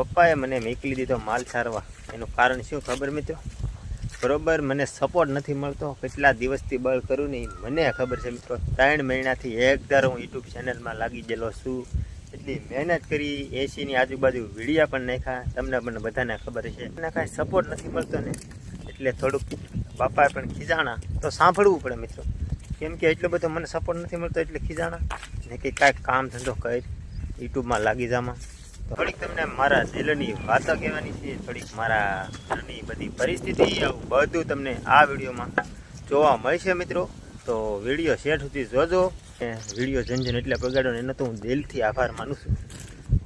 પપ્પાએ મને મોકલી દીધો માલ સારવા. એનું કારણ શું ખબર મિત્રો? બરોબર મને સપોર્ટ નથી મળતો. કેટલા દિવસથી બળ કરું ને મને ખબર છે મિત્રો. 3 મહિનાથી એક ધારો હું યુટ્યુબ ચેનલમાં લાગી ગયેલો છું. એટલી મહેનત કરી, 80ની આજુબાજુ વિડીયા પણ નાખ્યા. તમને પણ બધાને ખબર છે. મને કાંઈ સપોર્ટ નથી મળતો ને એટલે થોડુંક બાપાએ પણ ખીજાણા. તો સાંભળવું પડે મિત્રો, કેમ કે એટલો બધો મને સપોર્ટ નથી મળતો એટલે ખીજાણા ને કે કાંઈક કામ ધંધો કરી યુટ્યુબમાં લાગી જામાં. તો થોડીક તમને મારા દિલની વાતો કહેવાની છે, થોડીક મારા ઘરની બધી પરિસ્થિતિ, આવું બધું તમને આ વિડીયોમાં જોવા મળશે મિત્રો. તો વિડીયો શેઠ સુધી જોજો. વિડીયો જનજન એટલે બગાડો ને એનો તો હું દિલથી આભાર માનું છું.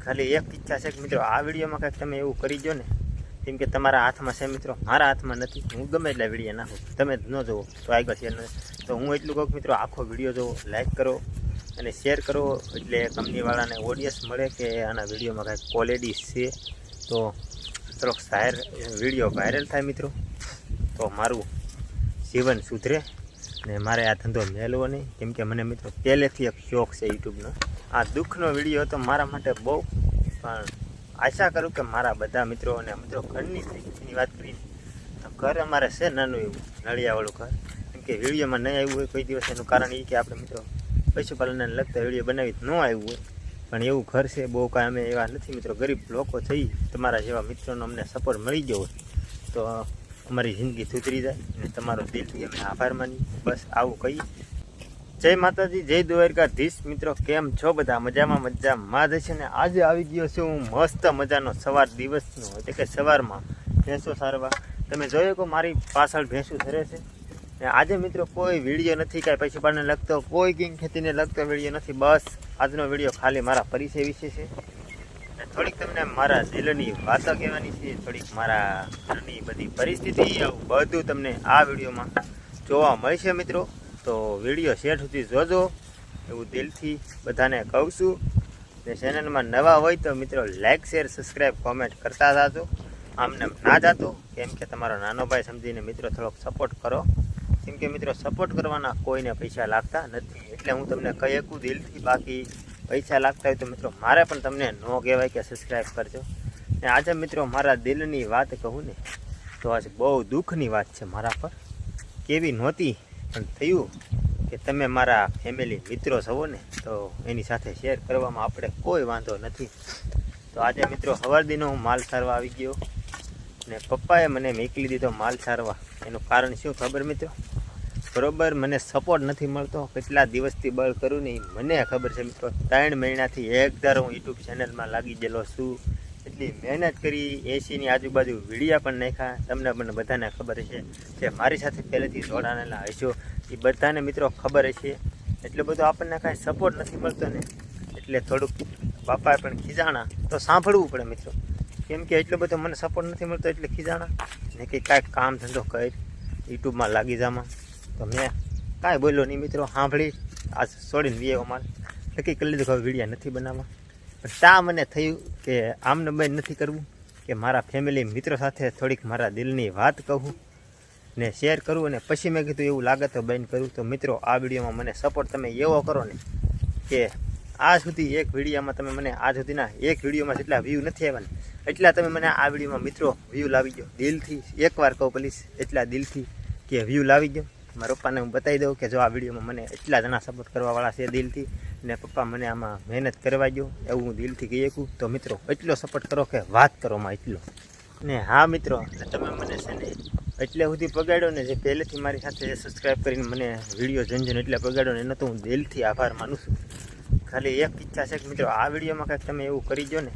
ખાલી એક ઈચ્છા છે કે મિત્રો આ વિડીયોમાં કાંઈક તમે એવું કરી દો ને, કેમ કે તમારા હાથમાં છે મિત્રો, મારા હાથમાં નથી. હું ગમે એટલા વિડીયો નાખું, તમે ન જોવો તો આગળ શેર ન. તો હું એટલું કહું મિત્રો, આખો વિડીયો જોવો, લાઈક કરો અને શેર કરો, એટલે કંપનીવાળાને ઓડિયન્સ મળે કે આના વિડીયોમાં કાંઈક ક્વોલિટી છે, તો થોડોક વિડીયો વાયરલ થાય મિત્રો. તો મારું જીવન સુધરે ને મારે આ ધંધો મેળવો નહીં, કેમ કે મને મિત્રો પહેલેથી એક શોખ છે યુટ્યુબનો. આ દુઃખનો વિડીયો તો મારા માટે બહુ, પણ આશા કરું કે મારા બધા મિત્રો અને મિત્રો ઘરની વાત કરીને, તો ઘર અમારે છે નાનું એવું નળિયાવાળું ઘર. કેમ કે વિડીયોમાં નહીં આવ્યું હોય કોઈ દિવસ, એનું કારણ એ કે આપણે મિત્રો પશુપાલનને લગતા વિડીયો બનાવી ન આવ્યું હોય, પણ એવું ઘર છે. બહુ કાંઈ અમે એવા નથી મિત્રો, ગરીબ લોકો થઈ. તમારા જેવા મિત્રોનો અમને સપોર્ટ મળી ગયો હોય તો અમારી જિંદગી સુધરી જાય અને તમારો દિલથી અમે આભાર માની. બસ આવું કહીએ. જય માતાજી, જય દ્વારકાધીશ. મિત્રો કેમ છો બધા? મજામાં જ છે ને. આજે આવી ગયો છું હું મસ્ત મજાનો સવાર દિવસનો, એટલે કે સવારમાં ભેંસો સારવા. તમે જોયો કે મારી પાછળ ભેંસું ધરે છે. આજે મિત્રો કોઈ વિડીયો નથી, કાંઈ પશુપાલનને લગતો, કોઈ કિંગ ખેતીને લગતો વિડીયો નથી. બસ આજનો વિડીયો ખાલી મારા પરિચય વિશે છે. થોડીક તમને મારા દિલની વાતો કહેવાની છે, થોડીક મારા ઘરની બધી પરિસ્થિતિ, આવું બધું તમને આ વિડીયોમાં જોવા મળશે મિત્રો. તો વિડીયો શેઠ સુધી જોજો એવું દિલથી બધાને કહું છું. ને ચેનલમાં નવા હોય તો મિત્રો લાઈક શેર સબસ્ક્રાઈબ કોમેન્ટ કરતા જાજો. આમને ના જાતો, કેમ કે તમારો નાનો ભાઈ સમજીને મિત્રો થોડોક સપોર્ટ કરો. કેમ કે મિત્રો સપોર્ટ કરવાના કોઈને પૈસા લાગતા નથી, એટલે હું તમને કહી શકું દિલથી. બાકી પૈસા લાગતા હોય તો મિત્રો મારે પણ તમને ન કહેવાય કે સબસ્ક્રાઈબ કરજો. ને આજે મિત્રો મારા દિલની વાત કહું ને તો આજે બહુ દુઃખની વાત છે મારા પર. કેવી નહોતી પણ થયું કે તમે મારા ફેમિલી મિત્રો છો ને, તો એની સાથે શેર કરવામાં આપણે કોઈ વાંધો નથી. તો આજે મિત્રો સવારદીનો હું માલ સારવા આવી ગયો ને પપ્પાએ મને મોકલી દીધો માલ સારવા. એનું કારણ શું ખબર મિત્રો? બરોબર મને સપોર્ટ નથી મળતો. કેટલા દિવસથી બળ કરું ને મને ખબર છે મિત્રો. 3 મહિનાથી એક ધારો હું યુટ્યુબ ચેનલમાં લાગી ગયેલો છું. એટલી મહેનત કરી, 80ની આજુબાજુ વિડીયા પણ નાખ્યા. તમને પણ બધાને ખબર છે કે મારી સાથે પહેલેથી જોડાયેલા હશો, એ બધાને મિત્રો ખબર હશે. એટલો બધો આપણને કાંઈ સપોર્ટ નથી મળતો ને એટલે થોડુંક બાપાએ પણ ખીજાણા. તો સાંભળવું પડે મિત્રો, કેમ કે એટલો બધો મને સપોર્ટ નથી મળતો એટલે ખીજાણા ને કે કાંઈક કામ ધંધો કરી યુટ્યુબમાં લાગી જામાં. તો મેં કાંઈ બોલ્યો નહીં મિત્રો, સાંભળી આ છોડીને વિયેવો માલ નક્કી કરી લીધું કે હવે વિડીયા નથી બનાવવા. પણ તા મને થયું કે આમને બંધ નથી કરવું, કે મારા ફેમિલી મિત્રો સાથે થોડીક મારા દિલની વાત કહું ને શેર કરું. અને પછી મેં કીધું એવું લાગે તો બંધ કરું. તો મિત્રો આ વિડીયોમાં મને સપોર્ટ તમે એવો કરો ને કે આજ સુધી એક વિડીયોમાં તમે મને આજ સુધીના એક વિડીયોમાં જેટલા વ્યૂ નથી આવ્યા ને એટલા તમે મને આ વિડીયોમાં મિત્રો વ્યૂ લાવી દો. દિલથી એકવાર કહું પ્લીઝ, એટલા દિલથી કે વ્યૂ લાવી દો. મારા પપ્પાને હું બતાવી દઉં કે જો આ વિડીયોમાં મને એટલા જણા સપોર્ટ કરવાવાળા છે દિલથી, ને પપ્પા મને આમાં મહેનત કરવા દો એવું હું દિલથી કહી શકું. તો મિત્રો એટલો સપોર્ટ કરો કે વાત કરોમાં એટલો. ને હા મિત્રો, તમે મને છે ને એટલે સુધી પગાડ્યો ને, જે પહેલેથી મારી સાથે સબસ્ક્રાઈબ કરીને મને વિડીયો જનજન એટલે પગાડ્યો ને એનો તો હું દિલથી આભાર માનું છું. ખાલી એક ઈચ્છા છે કે મિત્રો આ વિડીયોમાં કાંઈક તમે એવું કરી દો ને,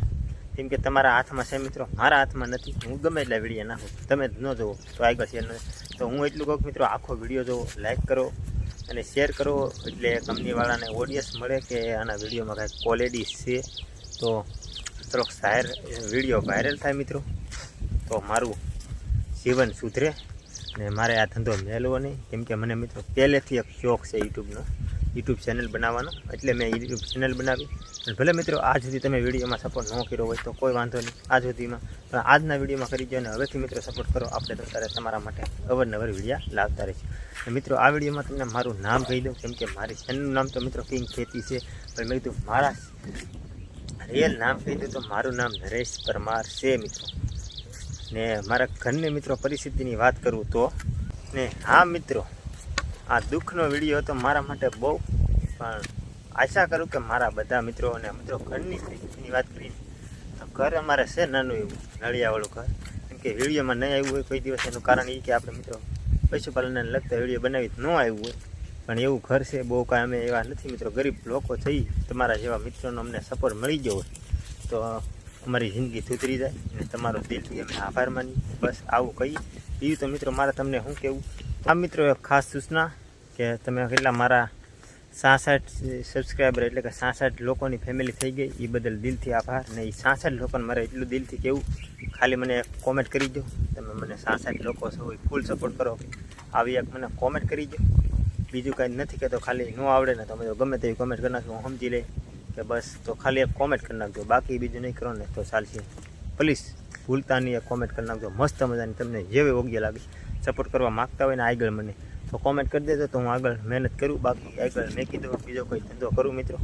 કેમ કે તમારા હાથમાં છે મિત્રો, મારા હાથમાં નથી. હું ગમે એટલા વિડીયો નાખું, તમે ન જોવો તો આગળ શેર ન. તો હું એટલું કહું મિત્રો, આખો વિડીયો જોવો, લાઈક કરો અને શેર કરો, એટલે કંપનીવાળાને ઓડિયન્સ મળે કે આના વિડીયોમાં કાંઈક ક્વોલિટી છે, તો થોડોક વિડીયો વાયરલ થાય મિત્રો. તો મારું જીવન સુધરે ને મારે આ ધંધો મેળવો નહીં, કેમ કે મને મિત્રો પહેલેથી એક શોખ છે યુટ્યુબ ચેનલ બનાવવાનો, એટલે મેં યુટ્યુબ ચેનલ બનાવી. અને ભલે મિત્રો આજ સુધી તમે વિડીયોમાં સપોર્ટ ન કર્યો હોય તો કોઈ વાંધો નહીં આજ સુધીમાં, પણ આજના વિડીયોમાં કરી દો અને હવેથી મિત્રો સપોર્ટ કરો. આપણે તો ત્યારે તમારા માટે અવારનવાર વિડીયા લાવતા રહીશું. મિત્રો આ વિડીયોમાં તમને મારું નામ કહી દઉં, કેમ કે મારી ચેનલનું નામ તો મિત્રો કિંગ ખેતી છે, પણ મેં કીધું મારા રિયલ નામ કહી દઉં તો મારું નામ નરેશ પરમાર છે મિત્રો. ને મારા ઘરની મિત્રો પરિસ્થિતિની વાત કરું તો ને હા મિત્રો, આ દુઃખનો વિડીયો હતો મારા માટે બહુ, પણ આશા કરું કે મારા બધા મિત્રો અને મિત્રો ઘરની પરિસ્થિતિની વાત કરીને તો ઘર અમારે છે નાનું એવું નળિયાવાળું ઘર. કેમ કે વિડીયોમાં નહીં આવ્યું હોય કોઈ દિવસ, એનું કારણ એ કે આપણે મિત્રો પશુપાલનને લગતા વિડીયો બનાવી ન આવ્યું હોય, પણ એવું ઘર છે. બહુ કાંઈ અમે એવા નથી મિત્રો, ગરીબ લોકો થઈ. તમારા જેવા મિત્રોનો અમને સપોર્ટ મળી ગયો હોય તો અમારી જિંદગી સુધરી જાય અને તમારો દિલથી અમે આભાર માનીએ. બસ આવું કહીએ. બીજું તો મિત્રો મારે તમને શું કહેવું, આ મિત્રો એક ખાસ સૂચના કે તમે કેટલા મારા 66 સબસ્ક્રાઈબર એટલે કે 66 લોકોની ફેમિલી થઈ ગઈ, એ બદલ દિલથી આભાર. ને એ 66 લોકોને મારે એટલું દિલથી કહેવું, ખાલી મને કોમેન્ટ કરી દો. તમે મને 66 લોકો છો એ ફૂલ સપોર્ટ કરો, આવી એક મને કોમેન્ટ કરી દો. બીજું કાંઈ નથી કહેતો, ખાલી ન આવડે ને તમે ગમે તેવી કોમેન્ટ કરી નાખજો, હું સમજી લે કે બસ. તો ખાલી એક કોમેન્ટ કરી નાખજો, બાકી બીજું નહીં કરો ને તો ચાલશે. પ્લીઝ ભૂલતા નહીં, એક કોમેન્ટ કરી નાખજો મસ્ત મજાની. તમને જેવી યોગ્ય લાગે સપોર્ટ કરવા માગતા હોય ને આગળ મને તો કોમેન્ટ કરી દેજો, તો હું આગળ મહેનત કરું. બાકી આગળ મેં કીધું બીજો કોઈ ધંધો કરું મિત્રો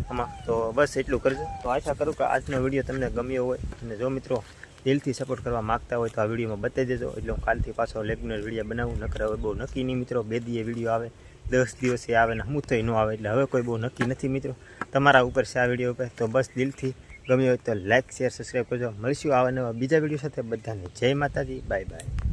આમાં, તો બસ એટલું કરજો. તો આશા કરું કે આજનો વિડીયો તમને ગમ્યો હોય, અને જો મિત્રો દિલથી સપોર્ટ કરવા માગતા હોય તો આ વિડીયોમાં બતાવી દેજો, એટલે હું કાલથી પાછો રેગ્યુલર વિડીયો બનાવું. નકર હવે બહુ નક્કી નહીં મિત્રો, 2 દિવસે વિડીયો આવે, 10 દિવસે આવે ને હું થઈ ન આવે, એટલે હવે કોઈ બહુ નક્કી નથી મિત્રો. તમારા ઉપર છે આ વિડીયો ઉપર. તો બસ દિલથી ગમ્યો હોય તો લાઇક શેર સબસ્ક્રાઈબ કરજો. મળીશું આવા નવા બીજા વિડીયો સાથે. બધાને જય માતાજી, બાય બાય.